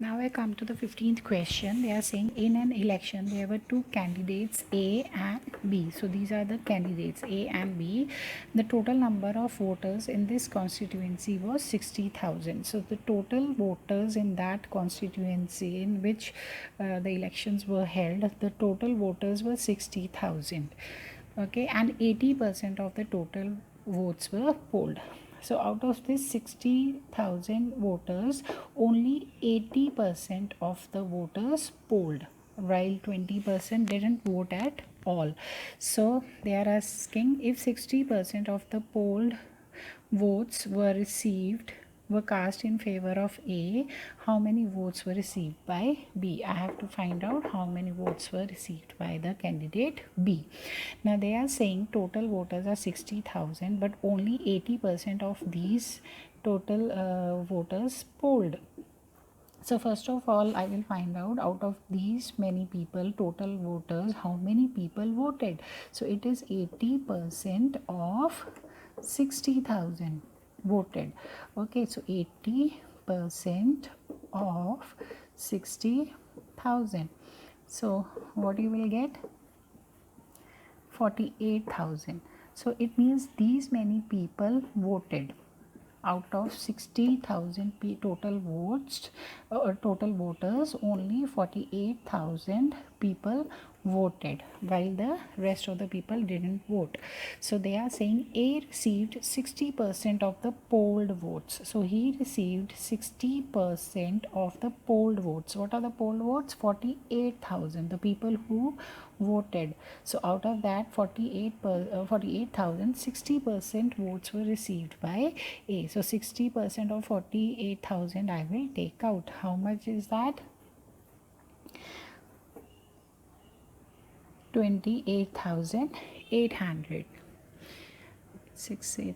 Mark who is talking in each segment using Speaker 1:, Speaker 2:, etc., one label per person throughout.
Speaker 1: Now I come to the 15th question. They are saying in an election there were two candidates A and B. So these are the candidates A and B. The total number of voters in this constituency was 60,000. So the total voters in that constituency in which the elections were held, the total voters were 60,000. Okay, and 80% of the total votes were polled. So out of this 60,000 voters, only 80% of the voters polled, while 20% didn't vote at all. So they are asking, if 60% of the polled votes were cast in favor of A, how many votes were received by B? I have to find out how many votes were received by the candidate B. Now they are saying total voters are 60,000, but only 80% of these total voters polled. So first of all, I will find out of these many people, total voters, how many people voted. So it is 80% of 60,000 voted. Okay, so 80% of 60,000. So what you will get? 48,000. So it means these many people voted. Out of 60,000 total votes total voters, only 48,000 people voted, while the rest of the people didn't vote. So they are saying A received 60% of the polled votes. So he received 60% of the polled votes. What are the polled votes? 48,000, the people who voted. So out of that 48,000, 60% votes were received by A. So 60% of 48,000 I will take out. How much is that? 28,800. 6 8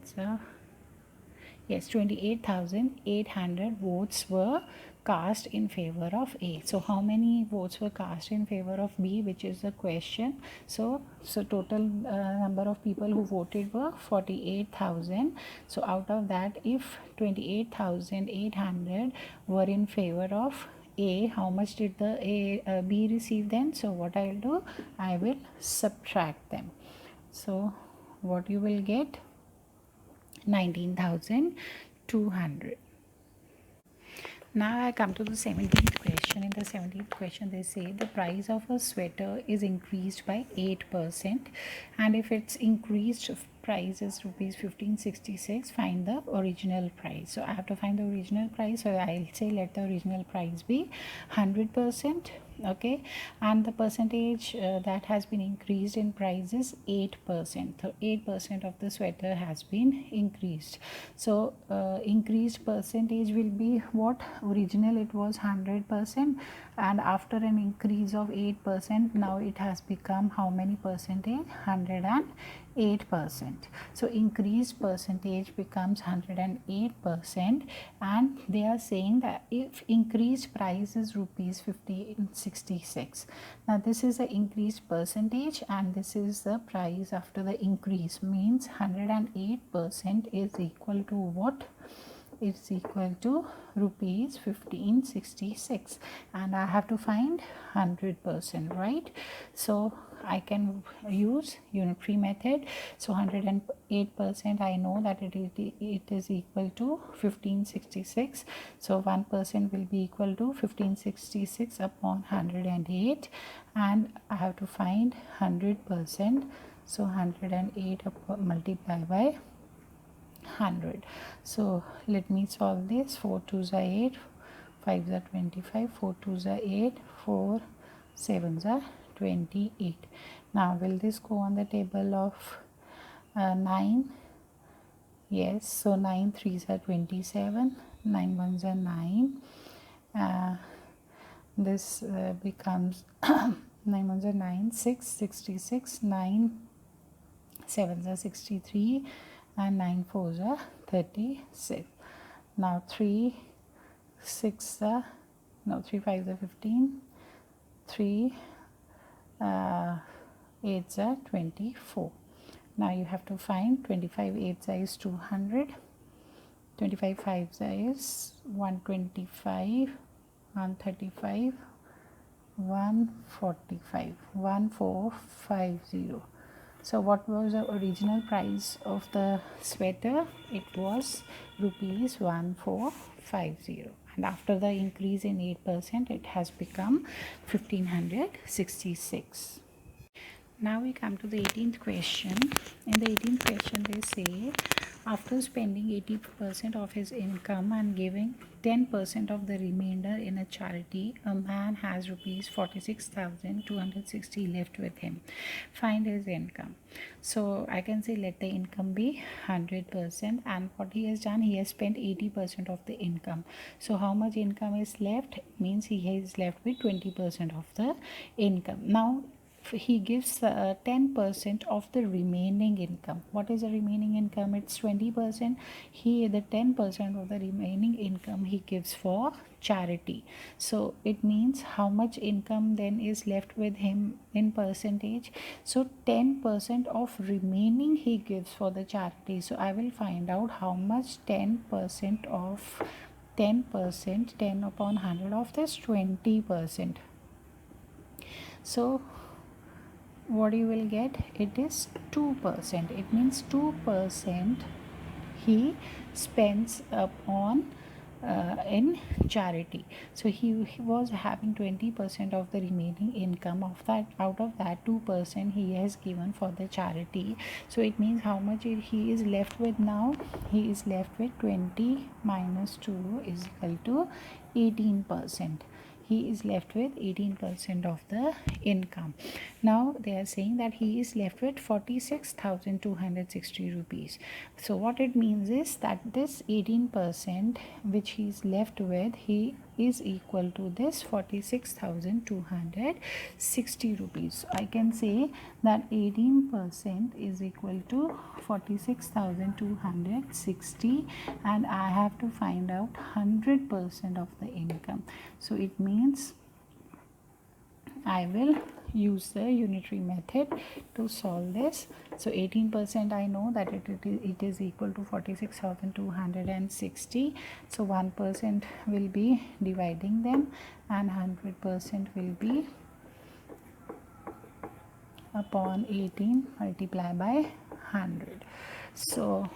Speaker 1: yes, 28,800 votes were cast in favor of A. So how many votes were cast in favor of B, which is the question. So total number of people who voted were 48,000. So out of that, if 28,800 were in favor of A, how much did the B receive then? So what I will do, I will subtract them. So what you will get? 19,200. Now I come to the 17th question. In the 17th question, they say the price of a sweater is increased by 8%, and if it's increased price is rupees 1566, find the original price. So I have to find the original price. So I'll say let the original price be 100%. Okay, and the percentage that has been increased in price is 8%. So 8% of the sweater has been increased. So increased percentage will be what? Original it was 100%, and after an increase of 8%, now it has become how many percentage? 108%. So increased percentage becomes 108%, and they are saying that if increased price is rupees 1566, now this is the increased percentage and this is the price after the increase, means 108% is equal to what? It's equal to rupees 1566, and I have to find 100%, right? So I can use unitary method. So 108%, I know that it is equal to 1566. So 1% will be equal to 1566 upon 108, and I have to find 100%. So 108 multiply by 100. So let me solve this. 4 2s are 8, 5s are 25, 4 2s are 8, 4 7s are 28. Now will this go on the table of 9? Yes. So 9 3s are 27, 9 1s are 9. This becomes 9 1s are 9, 6 66, 9 7s are 63, and 9 4s are 36. Now 3 5s are 15, 3 8s are 24. Now you have to find 25 8s is 200, 25 5s is 125, 135, 145, 1450. So what was the original price of the sweater? It was rupees 1450, and after the increase in 8% it has become 1566. Now we come to the 18th question. In the 18th question they say, after spending 80% of his income and giving 10% of the remainder in a charity, a man has rupees 46,260 left with him. Find his income. So I can say let the income be 100%, and what he has done, he has spent 80% of the income. So how much income is left? Means he is left with 20% of the income. Now he gives 10% of the remaining income. What is the remaining income? It's 20%. The 10% of the remaining income he gives for charity. So it means how much income then is left with him in percentage? So 10% of remaining he gives for the charity. So I will find out how much 10% of 10%, 10 upon 100 of this, 20%. So what you will get, it is 2%. It means 2% he spends upon in charity. So he was having 20% of the remaining income. Of that, out of that 2% he has given for the charity. So it means how much he is left with now? He is left with 20 minus 2 is equal to 18%. He is left with 18% of the income. Now they are saying that he is left with 46,260 rupees. So what it means is that this 18% which he is left with, he is equal to this 46,260 rupees. So I can say that 18% is equal to 46,260, and I have to find out 100% of the income. So it means I will use the unitary method to solve this. So 18% I know that it is equal to 46,260. So 1% will be dividing them, and 100% will be upon 18 multiply by 100. So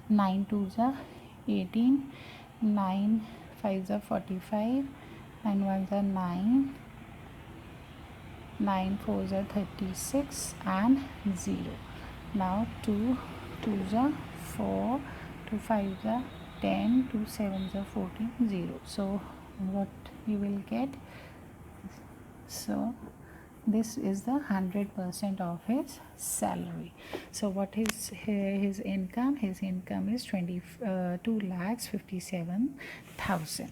Speaker 1: 9 2s are 18, 9 5s are 45, and 1s are 9, 9 4s are 36, and 0. Now 2 2s are 4, 2 5s are 10, 2 7s are 14, 0. So what you will get? So this is the 100% of his salary. So what is his income? His income is 2,57,000.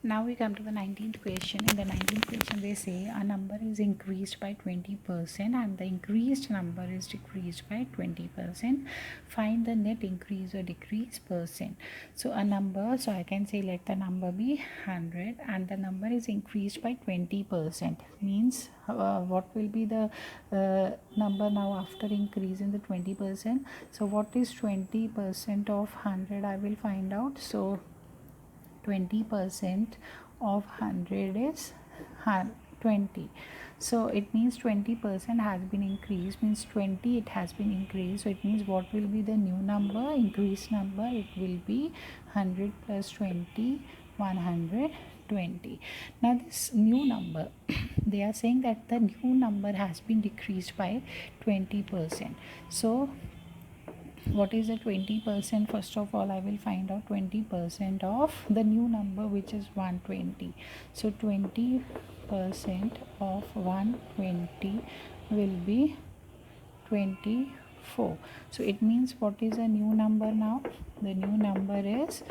Speaker 1: Now we come to the 19th question. In the 19th question they say a number is increased by 20% and the increased number is decreased by 20%. Find the net increase or decrease percent. So a number, so I can say let the number be 100 and the number is increased by 20%. Means what will be the number now after increase in the 20%? So what is 20% of 100? I will find out. So 20% of 100 is 20. So it means 20% has been increased, means 20 it has been increased. So it means what will be the new number, increased number? It will be 100 plus 20, 120. Now this new number they are saying that the new number has been decreased by 20%. So what is the 20%? First of all I will find out 20% of the new number, which is 120. So 20% of 120 will be 24. So it means what is the new number now? The new number is,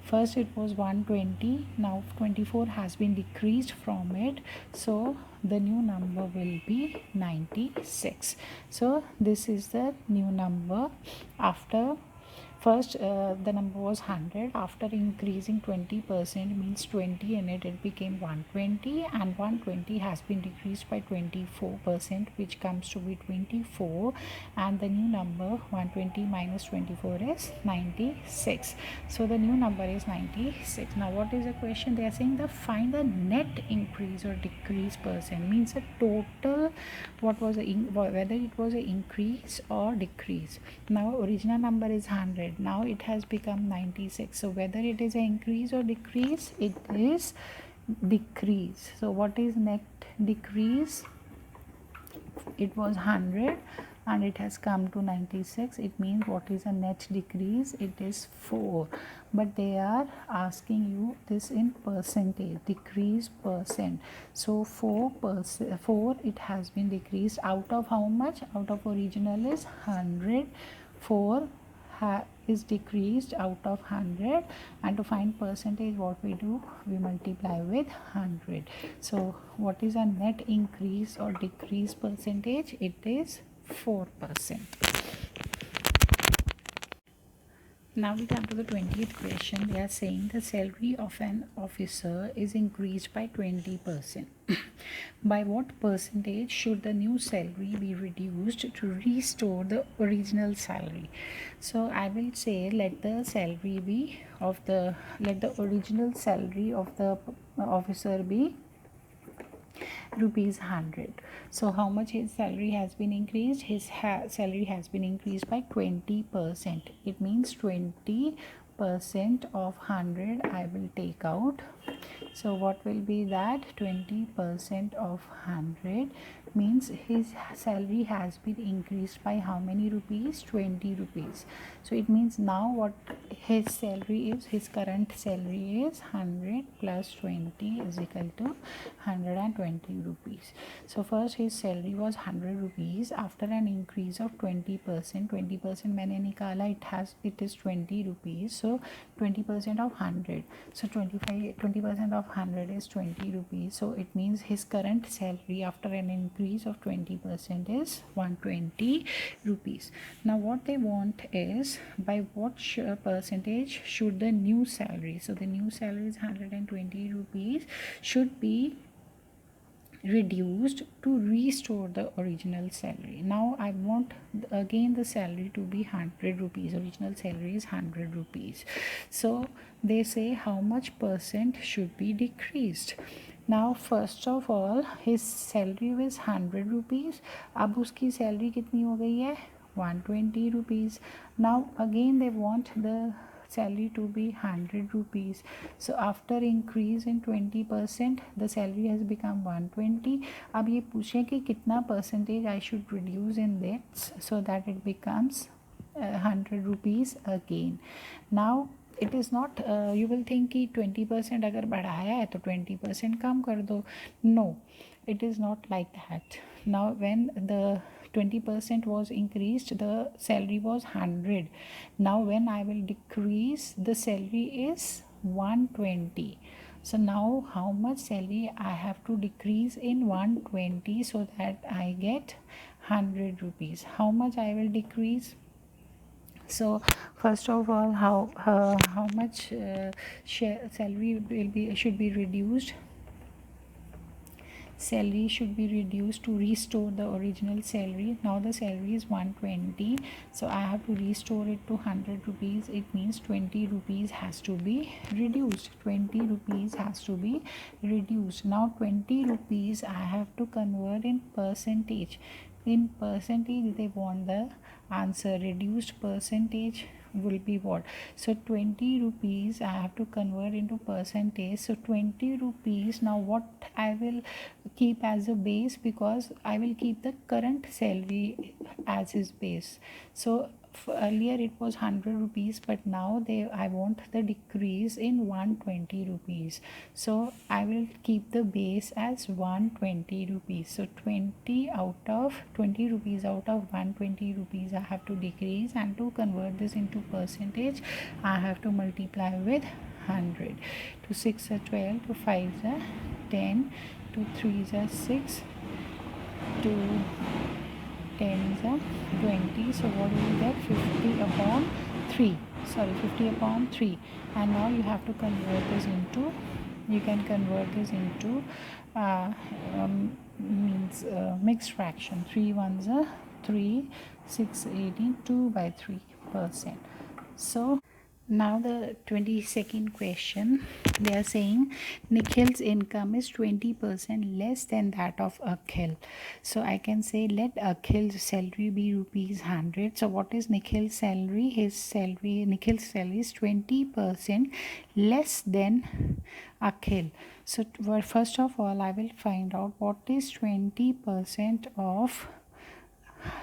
Speaker 1: first it was 120, now 24 has been decreased from it, so the new number will be 96. So this is the new number after First the number was 100. After increasing 20% means 20 in it, it became 120, and 120 has been decreased by 24%, which comes to be 24, and the new number 120 minus 24 is 96. So the new number is 96. Now what is the question? They are saying the find the net increase or decrease percent, means the total, what was the whether it was an increase or decrease. Now original number is 100, now it has become 96. So whether it is an increase or decrease, it is decrease. So what is net decrease? It was 100 and it has come to 96. It means what is a net decrease? It is 4. But they are asking you this in percentage, decrease percent. So 4 it has been decreased out of how much? Out of original is 100. 4 is decreased out of 100, and to find percentage, what we do? We multiply with 100. So what is a net increase or decrease percentage? It is 4%. Now we come to the 20th question. They are saying the salary of an officer is increased by 20%. By what percentage should the new salary be reduced to restore the original salary? So I will say let the original salary of the officer be rupees 100. So how much his salary has been increased? His salary has been increased by 20%. It means 20% of 100 I will take out. So what will be that? 20% of 100 means his salary has been increased by how many rupees? 20 rupees. So it means now what his salary is, his current salary is 100 plus 20 is equal to 120 rupees. So first his salary was 100 rupees. After an increase of 20%, 20% मैंने निकाला, it is 20 rupees. So 20% of 100, so 20% of 100 is 20 rupees. So it means his current salary after an increase of 20% is 120 rupees. Now what they want is by what percentage should the new salary, so the new salary is 120 rupees, should be reduced to restore the original salary. Now I want again the salary to be 100 rupees. Original salary is 100 rupees. So they say how much percent should be decreased. Now first of all his salary was 100 rupees. अब उसकी salary कितनी हो गई है? 120 rupees. Now again they want the salary to be 100 rupees. So after increase in 20%, the salary has become 120. अब ये पूछें कि कितना percentage I should reduce in that so that it becomes 100 rupees again. Now it is not you will think कि 20% अगर बढ़ाया है तो 20% कम कर दो. No, it is not like that. Now when the 20% was increased, the salary was 100. Now when I will decrease, the salary is 120. So now how much salary I have to decrease in 120 so that I get 100 rupees? How much I will decrease? So first of all, how much salary should be reduced? Salary should be reduced to restore the original salary. Now the salary is 120, so I have to restore it to 100 rupees. It means 20 rupees has to be reduced. 20 rupees has to be reduced. Now 20 rupees I have to convert in percentage. In percentage they want the answer. Reduced percentage will be what? So 20 rupees I have to convert into percentage. So 20 rupees, now what I will keep as a base, because I will keep the current salary as his base. So earlier it was 100 rupees, but now I want the decrease in 120 rupees. So I will keep the base as 120 rupees. So 20 rupees out of 120 rupees I have to decrease, and to convert this into percentage I have to multiply with 100. To 6 are 12, to 5 are 10, to 3 are 6, to 10 are 20. So what will we get? 50 upon 3. sorry, 50 upon 3. And now you have to convert this into, you can convert this into means mixed fraction. 3 ones are 3, 6 18, 2 by 3%. So now the 22nd question, they are saying Nikhil's income is 20% less than that of Akhil. So I can say let Akhil's salary be rupees 100. So what is Nikhil's salary? Nikhil's salary is 20% less than Akhil. So first of all, I will find out what is 20% of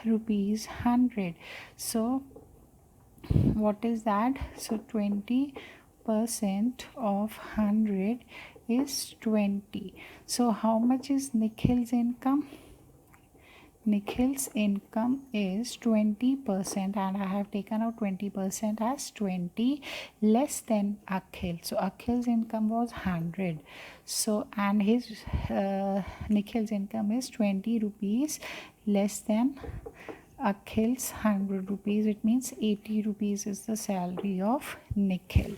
Speaker 1: rupees 100. So what is that? So 20% of 100 is 20. So how much is Nikhil's income? Nikhil's income is 20%, and I have taken out 20% as 20 less than Akhil. So Akhil's income was 100. So and his Nikhil's income is 20 rupees less than Akhil's 100 rupees. It means 80 rupees is the salary of Nikhil.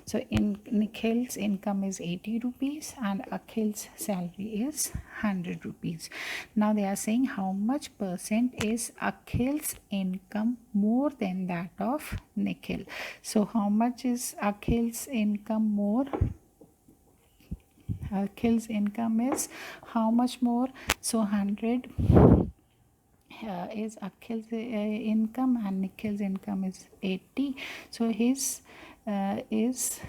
Speaker 1: So in Nikhil's income is 80 rupees and Akhil's salary is 100 rupees. Now they are saying how much percent is Akhil's income more than that of Nikhil. So how much is Akhil's income more? Akhil's income is how much more? So 100 is Akhil's income and Nikhil's income is 80. So his Akhil's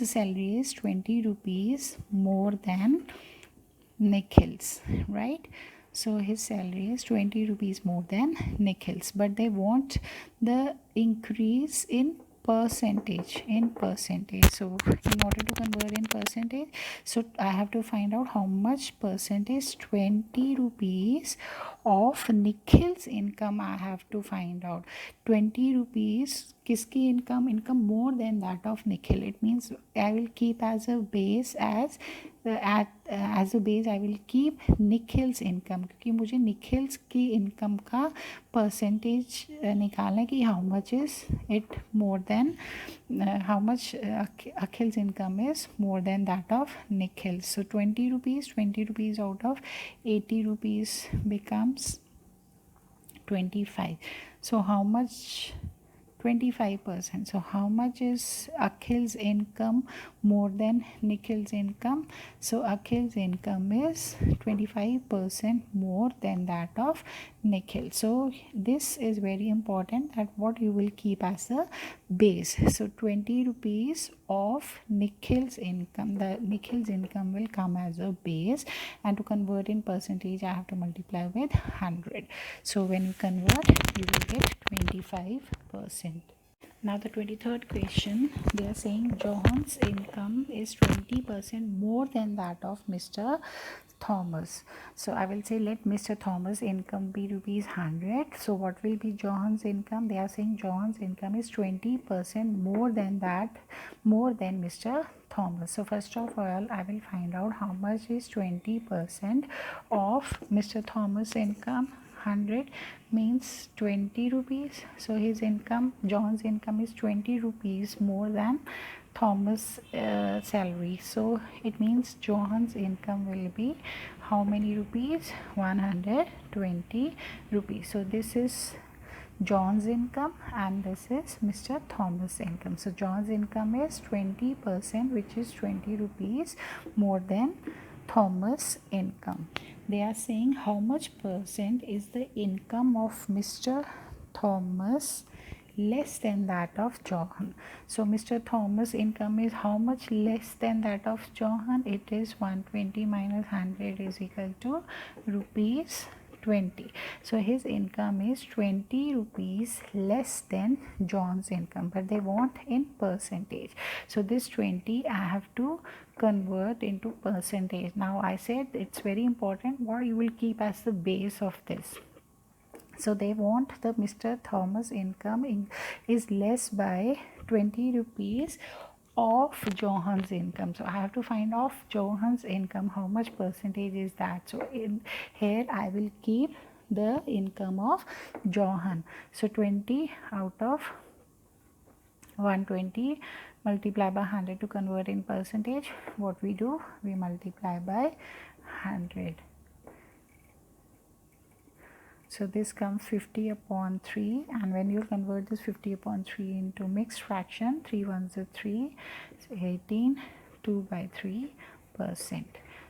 Speaker 1: salary is 20 rupees more than Nikhil's, right? So his salary is 20 rupees more than Nikhil's, but they want the increase in percentage. So in order to convert in percentage, so I have to find out how much percentage 20 rupees of Nikhil's income I have to find out. 20 rupees kiski income more than that of Nikhil. It means I will keep as a base as a base I will keep Nikhil's income, क्योंकि मुझे Nikhil's की income का percentage निकालना है कि how much is it more than how much Akhil's income is more than that of Nikhil. So 20 rupees out of 80 rupees becomes 25. So how much? 25%. So how much is Akhil's income more than Nikhil's income? So Akhil's income is 25% more than that of Nikhil. So this is very important, that what you will keep as a base. So 20 rupees of Nikhil's income, the Nikhil's income will come as a base, and to convert in percentage I have to multiply with 100. So when you convert, you will get 25%. Now the 23rd question, they are saying Johan's income is 20% more than that of Mr. Thomas. So I will say let Mr. Thomas income be rupees 100. So what will be Johan's income? They are saying Johan's income is 20% more than Mr. Thomas. So first of all, I will find out how much is 20% of Mr. Thomas income. 100 means 20 rupees. So his income, John's income is 20 rupees more than Thomas salary. So it means Johan's income will be how many rupees? 120 rupees. So this is John's income and this is Mr. Thomas' income. So John's income is 20%, which is 20 rupees more than Thomas' income. They are saying how much percent is the income of Mr. Thomas less than that of Johan. So Mr. Thomas' income is how much less than that of Johan? It is 120 minus 100 is equal to rupees 20. So his income is 20 rupees less than John's income, but they want in percentage. So this 20 I have to convert into percentage. Now I said it's very important what you will keep as the base of this. So they want the Mr. Thomas income is less by 20 rupees of Johan's income. So I have to find off Johan's income, how much percentage is that. So in here I will keep the income of Johan. So 20 out of 120 multiply by 100 to convert in percentage. What we do, we multiply by 100. So this comes 50 upon 3, and when you convert this 50 upon 3 into mixed fraction, 3 ones are 3, so 18, 2 by 3%.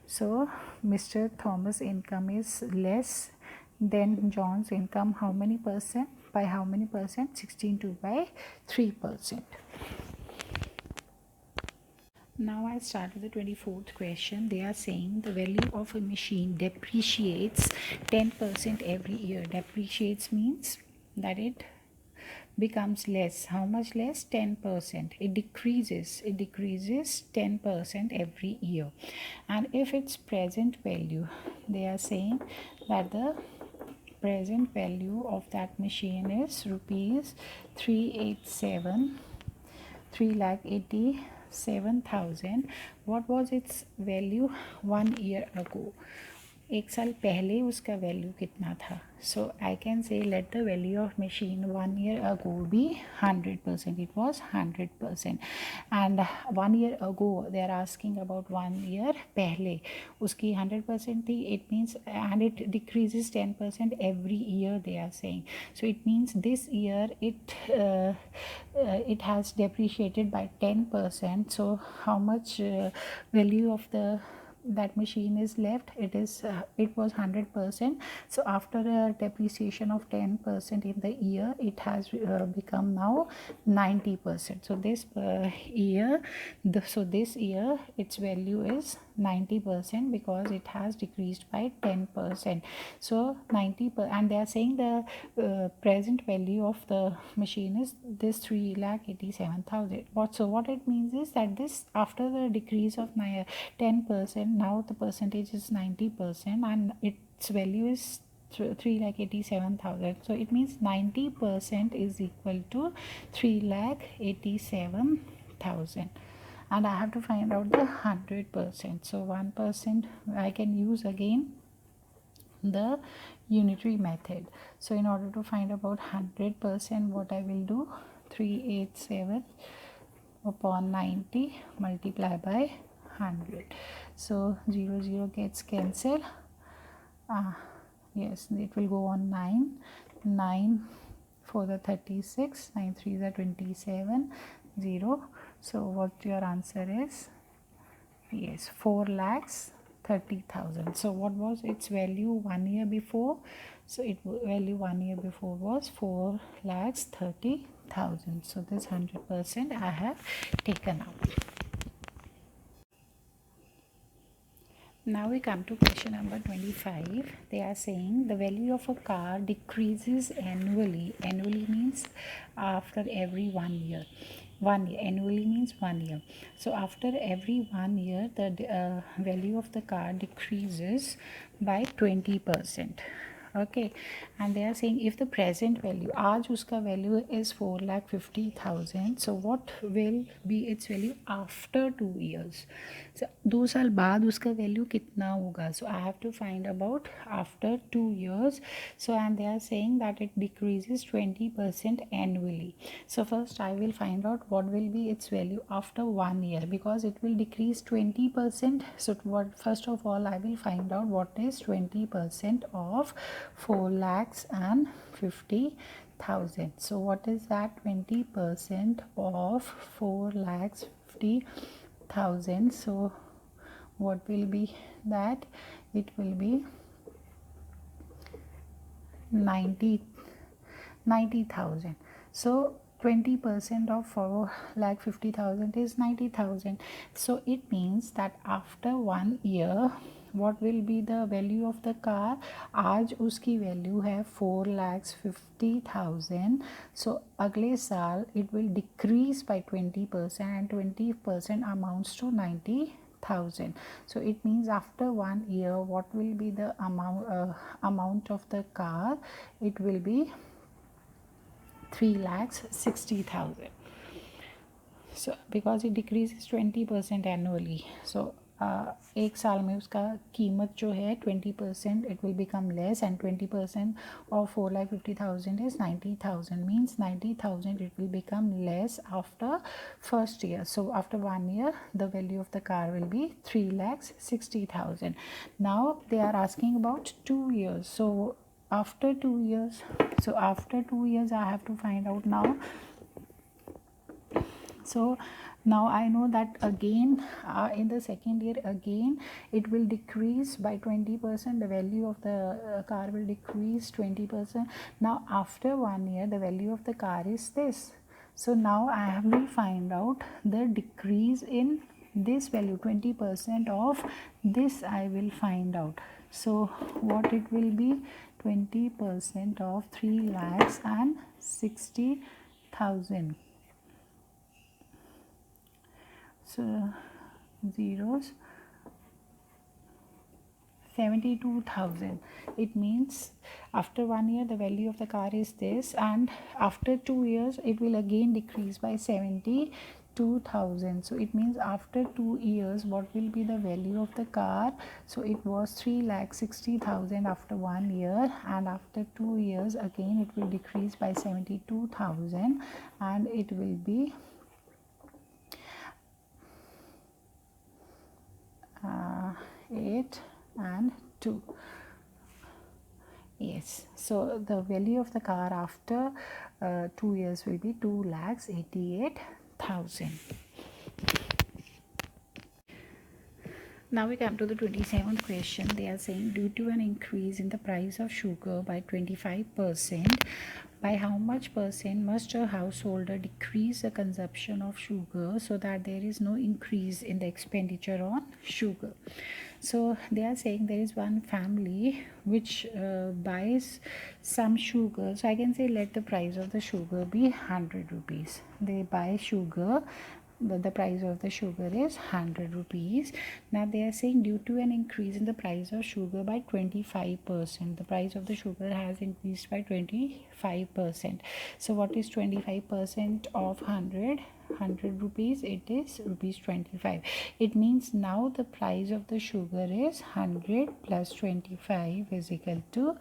Speaker 1: So Mr. Thomas' income is less than John's income. How many percent? By how many percent? 16, 2 by 3%. Now I start with the 24th question. They are saying the value of a machine depreciates 10% every year. Depreciates means that it becomes less. How much less? 10%. It decreases 10% every year. And if its present value, they are saying that the present value of that machine is rupees 387 3,87,000. What was its value 1 year ago? एक साल पहले उसका value कितना था? So I can say let the value of machine 1 year ago be 100%. It was 100%. And 1 year ago they are asking about 1 year पहले उसकी 100% थी. It means and it decreases 10% every year, they are saying. So it means this year it has depreciated by 10%. So how much value of that machine is left? It was 100%. So after a depreciation of 10% in the year, it has become now 90%. So this year its value is 90% because it has decreased by 10%. So 90%, and they are saying the present value of the machine is this 3,87,000. What it means is that this, after the decrease of 10%, now the percentage is 90% and its value is 3,87,000. So it means 90% is equal to 3,87,000. And I have to find out the 100%. So 1% I can use again the unitary method. So in order to find about 100%, what I will do, 387 upon 90 multiply by 100. So 0 0 gets cancelled. Yes, it will go on 9 for the 36, 9 3s are 27, 0. So what your answer is? Yes, 4,30,000. So what was its value 1 year before? So its value 1 year before was 4,30,000. So this 100% I have taken out. Now we come to question number 25. They are saying the value of a car decreases annually. Annually means after every 1 year. 1 year. Annually means 1 year. So after every 1 year, the value of the car decreases by 20%. Okay, and they are saying if the present value, आज उसका value is 4,50,000. So what will be its value after 2 years? So 2 साल बाद उसका value कितना होगा? So I have to find about after 2 years. So and they are saying that it decreases 20% annually. So first I will find out what will be its value after 1 year, because it will decrease 20%. So what, first of all I will find out what is 20% of 4,50,000. So what is that? 20% of 4,50,000. So what will be that? It will be 90,000. So 20% of 4,50,000 is 90,000. So it means that after 1 year, what will be the value of the car? आज उसकी value है 4,50,000. So अगले साल it will decrease by 20%, and 20% amounts to 90,000. So it means after 1 year, what will be the amount of the car? It will be 3,60,000. So because it decreases 20% annually, so एक साल में उसका कीमत जो है 20% it will become less, and 20% of 4,50,000 is 90,000, means 90,000 it will become less after first year. So after 1 year the value of the car will be 3,60,000. Now they are asking about 2 years. So after 2 years, I have to find out now. So now I know that again in the second year again it will decrease by 20%. The value of the car will decrease 20%. Now after 1 year the value of the car is this. So now I have to find out the decrease in this value, 20% of this I will find out. So what it will be, 20% of 3,60,000. So zeros, 72,000. It means after 1 year the value of the car is this, and after 2 years it will again decrease by 72,000. So it means after 2 years what will be the value of the car? So it was 3,60,000 after 1 year, and after 2 years again it will decrease by 72,000, and it will be 8 and 2. Yes, so the value of the car after 2 years will be 2,88,000. Now we come to the 27th question. They are saying, due to an increase in the price of sugar by 25%, by how much percent must a householder decrease the consumption of sugar so that there is no increase in the expenditure on sugar? So they are saying there is one family which buys some sugar. So I can say let the price of the sugar be 100 rupees. They buy sugar, but the price of the sugar is 100 rupees. Now they are saying due to an increase in the price of sugar by 25%, the price of the sugar has increased by 25%. So what is 25% of 100 rupees? It is rupees 25. It means now the price of the sugar is 100 plus 25 is equal to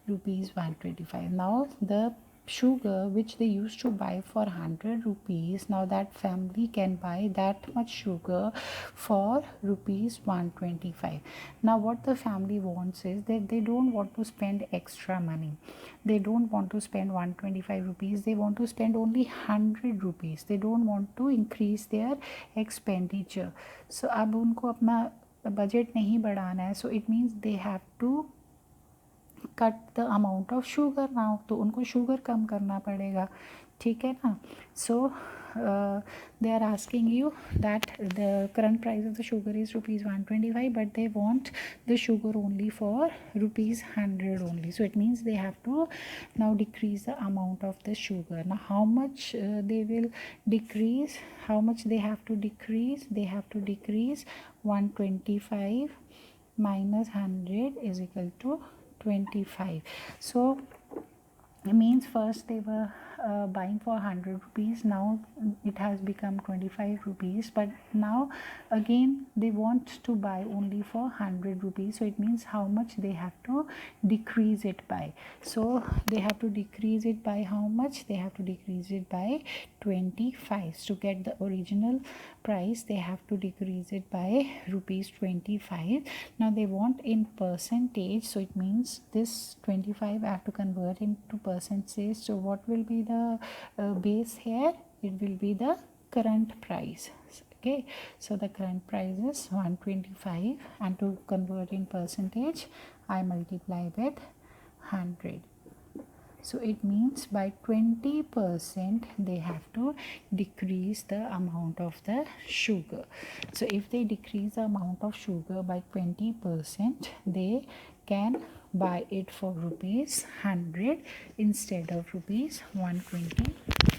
Speaker 1: rupees 125. Now the sugar which they used to buy for 100 rupees, now that family can buy that much sugar for rupees 125. Now what the family wants is that they don't want to spend extra money. They don't want to spend 125 rupees. They want to spend only 100 rupees. They don't want to increase their expenditure. So अब उनको अपना budget नहीं बढ़ाना है. So it means they have to cut the amount of sugar now. तो उनको sugar कम करना पड़ेगा, ठीक है ना. सो they are asking you that the current price of the sugar is rupees 125, but they want the sugar only for rupees 100 only. So it means they have to now decrease the amount of the sugar. Now how much they will decrease, how much they have to decrease? They have to decrease 125 minus 100 is equal to 25. So it means first they were buying for 100 rupees, now it has become 25 rupees, but now again they want to buy only for 100 rupees. So it means how much they have to decrease it by. So they have to decrease it by how much? They have to decrease it by 25. To get the original price they have to decrease it by rupees 25. Now they want in percentage, so it means this 25 I have to convert into percentage. So what will be the base here? It will be the current price. Okay, so the current price is 125, and to convert in percentage I multiply with 100. So it means by 20% they have to decrease the amount of the sugar. So if they decrease the amount of sugar by 20%, they can buy it for rupees 100 instead of rupees 125.